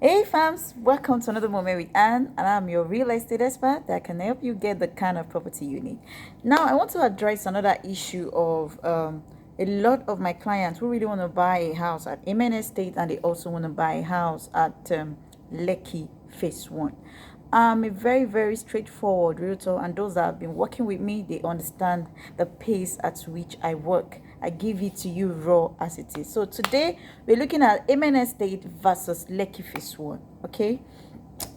Hey fams, welcome to another moment with Anne, and I'm your real estate expert that can help you get the kind of property you need. Now, I want to address another issue of a lot of my clients who really want to buy a house at Amen Estate, and they also want to buy a house at Lekki Phase 1. I'm a very straightforward realtor, and those that have been working with me, they understand the pace at which I work. I give it to you raw as it is. So today we're looking at Amen Estate versus Lekki Phase 1. Okay,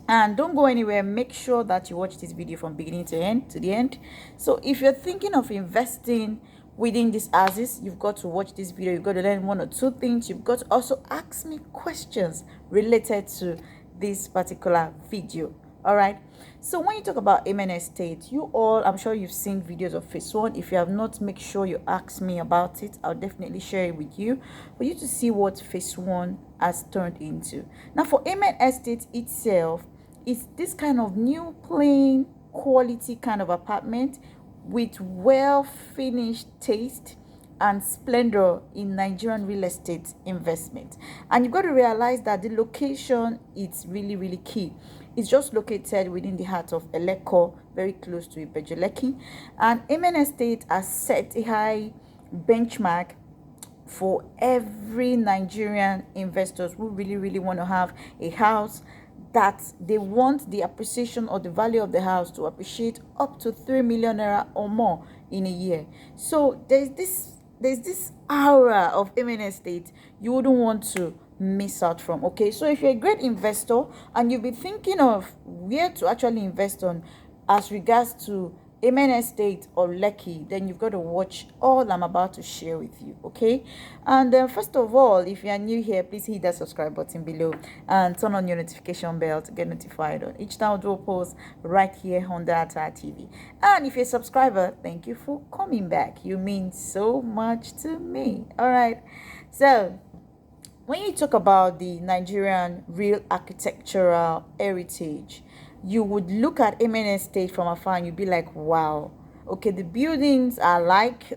and don't go anywhere. Make sure that you watch this video from beginning to the end. So if you're thinking of investing within these houses, you've got to watch this video. You've got to learn one or two things. You've got to also ask me questions related to this particular video. All right, so when you talk about Amen Estate, I'm sure you've seen videos of Phase 1. If you have not, make sure you ask me about it. I'll definitely share it with you for you to see what Phase 1 has turned into. Now for Amen Estate itself, it's this kind of new plain quality kind of apartment with well finished taste and splendor in Nigerian real estate investment. And you've got to realize that the location is really key. It's just located within the heart of Lekki, very close to Lekki. And Amen Estate has set a high benchmark for every Nigerian investors who really want to have a house that they want the appreciation or the value of the house to appreciate up to 3 million naira or more in a year. So there's this aura of Amen Estate you wouldn't want to miss out from. Okay, so if you're a great investor and you've been thinking of where to actually invest on as regards to Amen Estate or Lekki, then you've got to watch all I'm about to share with you. Okay, and first of all, if you are new here, please hit that subscribe button below and turn on your notification bell to get notified on each time I do a post right here on Data TV. And if you're a subscriber, thank you for coming back. You mean so much to me. All right, so when you talk about the Nigerian real architectural heritage, you would look at Amen Estate from afar and you'd be like, wow, okay, the buildings are like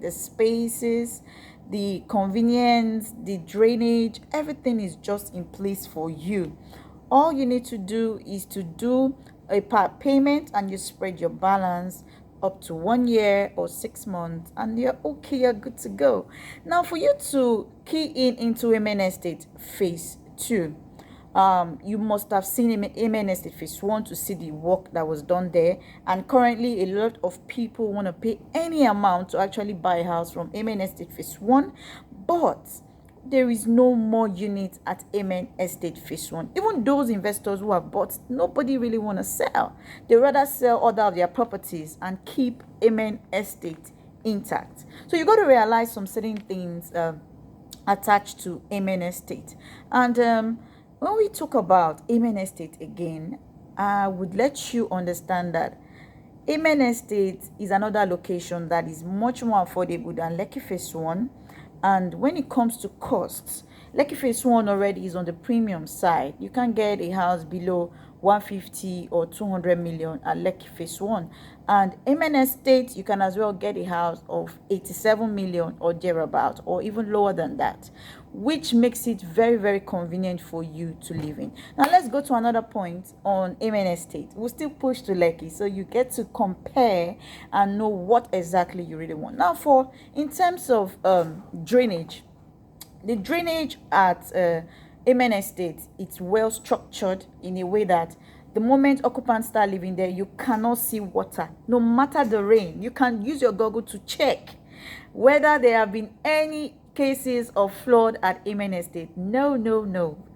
the spaces, the convenience, the drainage, everything is just in place for you. All you need to do is to do a part payment and you spread your balance up to 1 year or 6 months and you're okay, you're good to go. Now for you to key into Amen Estate Phase 2, you must have seen Amen Estate Phase 1 to see the work that was done there, and currently a lot of people want to pay any amount to actually buy a house from Amen Estate Phase 1, but there is no more units at Amen Estate Phase 1. Even those investors who have bought, nobody really want to sell. They rather sell other of their properties and keep Amen Estate intact. So you got to realize some certain things attached to Amen Estate. And when we talk about Amen Estate again, I would let you understand that Amen Estate is another location that is much more affordable than Lekki Phase 1. And when it comes to costs, Lekki Phase 1 already is on the premium side. You can get a house below 150 or 200 million at Lekki Phase 1. And Amen Estate, you can as well get a house of 87 million or thereabout, or even lower than that, which makes it very convenient for you to live in. Now let's go to another point on Amen Estate. We'll still push to Lekki so you get to compare and know what exactly you really want. Now in terms of drainage, the drainage at Amen Estate, it's well structured in a way that the moment occupants start living there, you cannot see water. No matter the rain, you can use your goggle to check whether there have been any cases of flood at Amen Estate. No,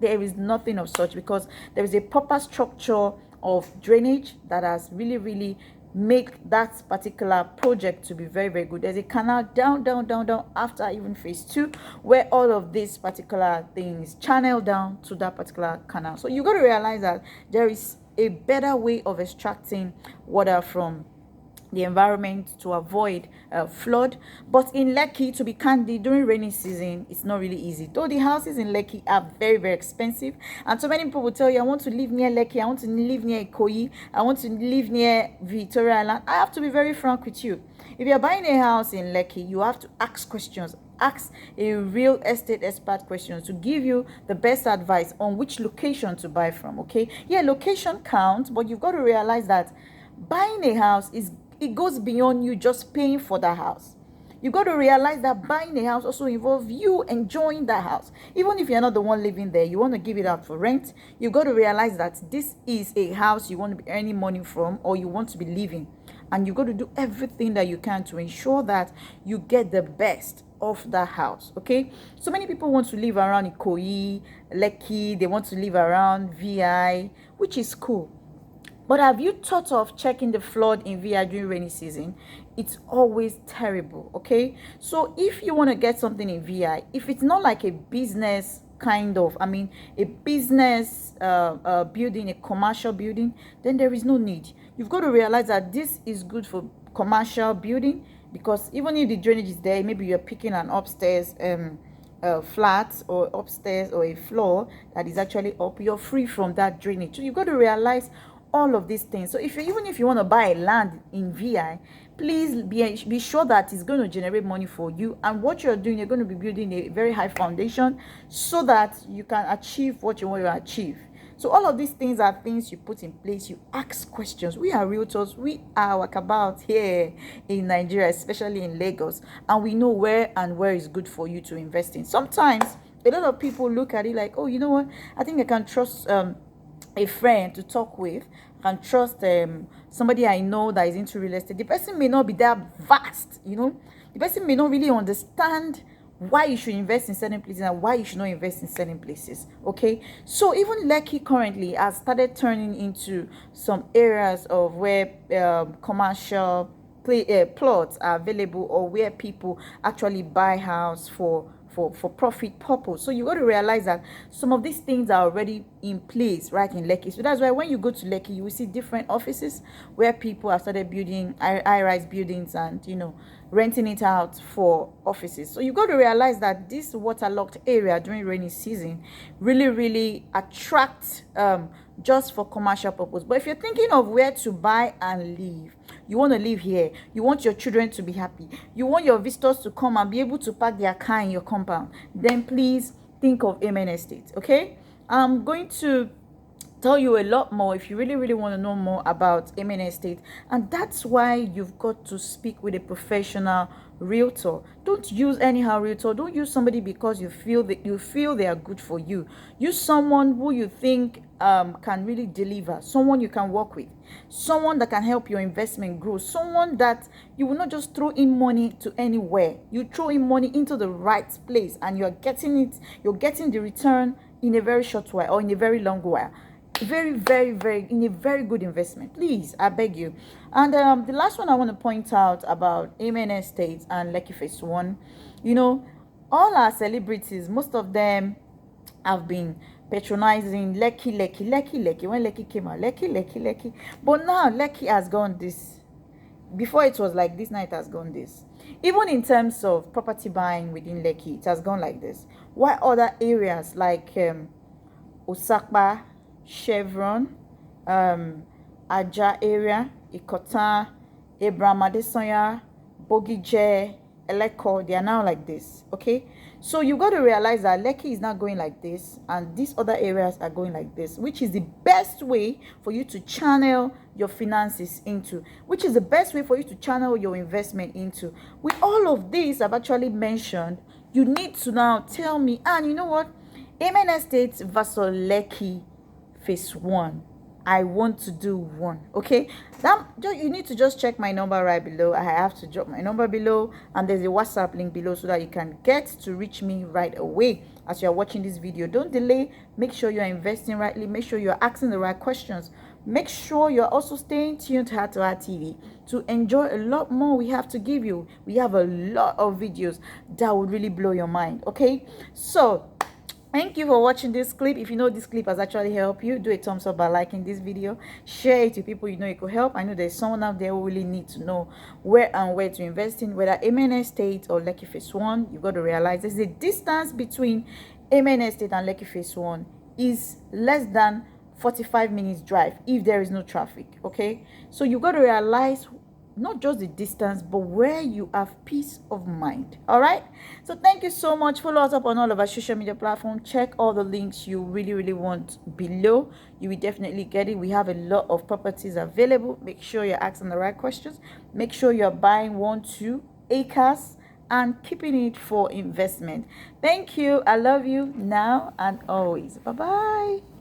there is nothing of such, because there is a proper structure of drainage that has really make that particular project to be very good. There's a canal down after even Phase 2, where all of these particular things channel down to that particular canal. So you got to realize that there is a better way of extracting water from the environment to avoid flood. But in Lekki, to be candid, during rainy season, it's not really easy. Though the houses in Lekki are very expensive, and so many people will tell you, I want to live near Lekki, I want to live near Ikoyi, I want to live near Victoria Island. I have to be very frank with you. If you're buying a house in Lekki, you have to ask questions. ask a real estate expert questions to give you the best advice on which location to buy from. Okay, yeah, location counts, but you've got to realize that buying a house it goes beyond you just paying for that house. You got to realize that buying a house also involves you enjoying that house. Even if you're not the one living there, you want to give it out for rent. You got to realize that this is a house you want to be earning money from, or you want to be living. And you got to do everything that you can to ensure that you get the best of that house. Okay, so many people want to live around Ikoyi, Lekki, they want to live around VI, which is cool. But have you thought of checking the flood in VI during rainy season? It's always terrible, okay? So if you want to get something in VI, if it's not like a business kind of, a business building, a commercial building, then there is no need. You've got to realize that this is good for commercial building, because even if the drainage is there, maybe you're picking an upstairs flat, or upstairs, or a floor that is actually up, you're free from that drainage. So you've got to realize all of these things. So even if you want to buy a land in VI, please be sure that it's going to generate money for you, and what you're doing, you're going to be building a very high foundation so that you can achieve what you want to achieve. So all of these things are things you put in place. You ask questions. We are realtors. We are walkabout here in Nigeria, especially in Lagos, and we know where is good for you to invest in. Sometimes a lot of people look at it like, oh, you know what, I think I can trust a friend to talk with, can trust somebody I know that is into real estate. The person may not be that vast, the person may not really understand why you should invest in certain places and why you should not invest in certain places. Okay, so even Lekki currently has started turning into some areas of where commercial plots are available, or where people actually buy house for profit purpose. So you got to realize that some of these things are already in place right in Lekki. So that's why when you go to Lekki, you will see different offices where people have started building high-rise buildings and renting it out for offices. So you got to realize that this waterlogged area during rainy season really attracts just for commercial purpose. But if you're thinking of where to buy and live, you want to live here, you want your children to be happy, you want your visitors to come and be able to park their car in your compound, then please think of Amen Estate. Okay, I'm going to tell you a lot more if you really want to know more about Amen Estate, and that's why you've got to speak with a professional realtor. Don't use anyhow realtor. Don't use somebody because you feel they are good for you. Use someone who you think can really deliver, someone you can work with, someone that can help your investment grow, someone that you will not just throw in money to anywhere. You throw in money into the right place and you're getting the return in a very short while, or in a very long while. Very in a very good investment. Please, I beg you. And the last one I want to point out about Amen Estate and Lekki Phase 1, all our celebrities, most of them have been patronizing Lekki. When Lekki came out, Lekki. But now Lekki has gone this. Before it was like this, now it has gone this. Even in terms of property buying within Lekki, it has gone like this. While other areas like Osakpa, Chevron, Aja area, Ikota, Abraham Adesanya, Bogije, Eleko, they are now like this. Okay, so you got to realize that Lekki is not going like this, and these other areas are going like this, which is the best way for you to channel your finances into, which is the best way for you to channel your investment into. With all of this I've actually mentioned, you need to now tell me, and you know what, Amen Estate versus Lekki Phase 1, I want to do one. Okay, that you need to just check my number right below. I have to drop my number below, and there's a WhatsApp link below so that you can get to reach me right away as you're watching this video. Don't delay. Make sure you're investing rightly. Make sure you're asking the right questions. Make sure you're also staying tuned to Heart to Heart TV to enjoy a lot more we have to give you. We have a lot of videos that would really blow your mind. Okay, so thank you for watching this clip. If you know this clip has actually helped you, do a thumbs up by liking this video. Share it to people you know it could help. I know there's someone out there who really needs to know where to invest in, whether Amen Estate or Lekki Phase 1. You've got to realize there's a distance between Amen Estate and Lekki Phase 1 is less than 45 minutes drive if there is no traffic. Okay, so you got to realize not just the distance, but where you have peace of mind. All right. So thank you so much. Follow us up on all of our social media platforms. Check all the links you really want below. You will definitely get it. We have a lot of properties available. Make sure you're asking the right questions. Make sure you're buying 1-2 acres and keeping it for investment. Thank you. I love you now and always. Bye bye.